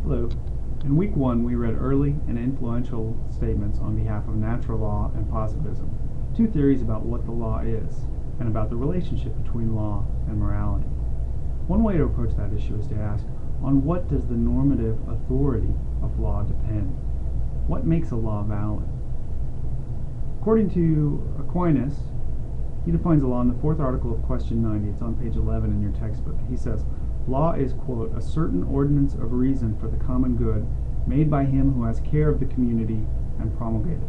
Hello. In week 1, we read early and influential statements on behalf of natural law and positivism, two theories about what the law is, and about the relationship between law and morality. One way to approach that issue is to ask, on what does the normative authority of law depend? What makes a law valid? According to Aquinas, he defines the law in the 4th article of question 90. It's on page 11 in your textbook. He says, law is, quote, a certain ordinance of reason for the common good made by him who has care of the community and promulgated,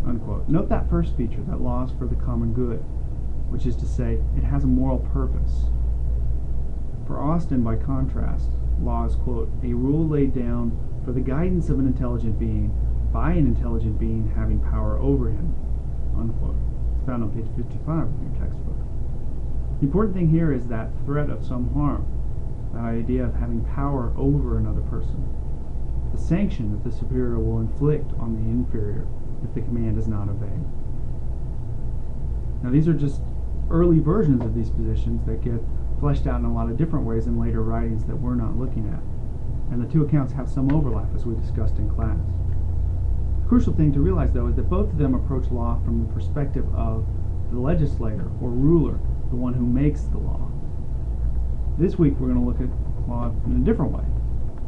unquote. Note that first feature, that law is for the common good, which is to say, it has a moral purpose. For Austin, by contrast, law is, quote, a rule laid down for the guidance of an intelligent being by an intelligent being having power over him, unquote. It's found on page 55 of your textbook. The important thing here is that threat of some harm, that idea of having power over another person, the sanction that the superior will inflict on the inferior if the command is not obeyed. Now these are just early versions of these positions that get fleshed out in a lot of different ways in later writings that we're not looking at. And the two accounts have some overlap, as we discussed in class. The crucial thing to realize, though, is that both of them approach law from the perspective of the legislator or ruler, the one who makes the law. This week we're going to look at law in a different way,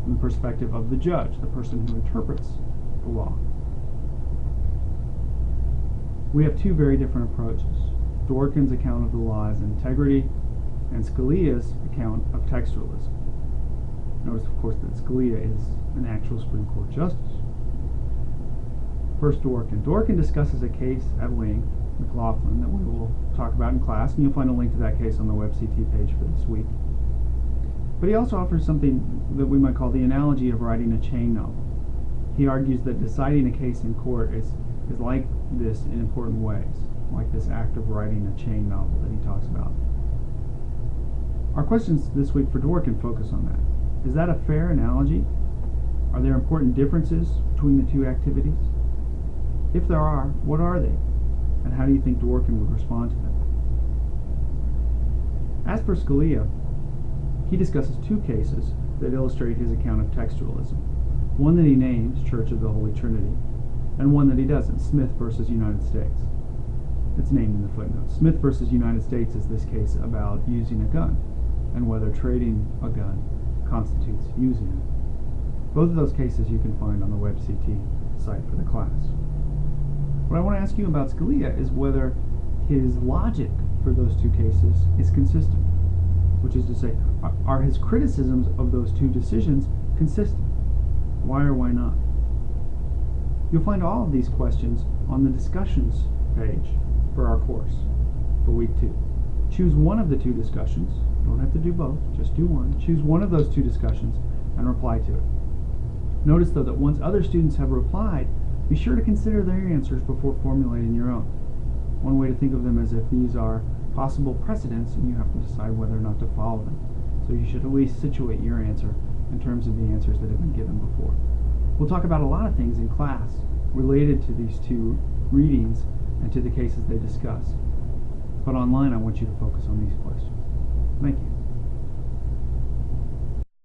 from the perspective of the judge, the person who interprets the law. We have two very different approaches. Dworkin's account of the law as integrity, and Scalia's account of textualism. Notice, of course, that Scalia is an actual Supreme Court justice. First, Dworkin. Dworkin discusses a case at length, McLaughlin, that we will talk about in class, and you'll find a link to that case on the WebCT page for this week. But he also offers something that we might call the analogy of writing a chain novel. He argues that deciding a case in court is like this in important ways, like this act of writing a chain novel that he talks about. Our questions this week for Dworkin focus on that. Is that a fair analogy? Are there important differences between the two activities? If there are, what are they? And how do you think Dworkin would respond to them? As for Scalia, he discusses two cases that illustrate his account of textualism. One that he names, Church of the Holy Trinity, and one that he doesn't, Smith versus United States. It's named in the footnote. Smith versus United States is this case about using a gun, and whether trading a gun constitutes using it. Both of those cases you can find on the WebCT site for the class. What I want to ask you about Scalia is whether his logic for those two cases is consistent, which is to say, are his criticisms of those two decisions consistent? Why or why not? You'll find all of these questions on the discussions page for our course for week 2. Choose one of the two discussions. You don't have to do both, just do one. Choose one of those two discussions and reply to it. Notice, though, that once other students have replied, be sure to consider their answers before formulating your own. One way to think of them is if these are possible precedents and you have to decide whether or not to follow them. So you should at least situate your answer in terms of the answers that have been given before. We'll talk about a lot of things in class related to these two readings and to the cases they discuss. But online, I want you to focus on these questions. Thank you.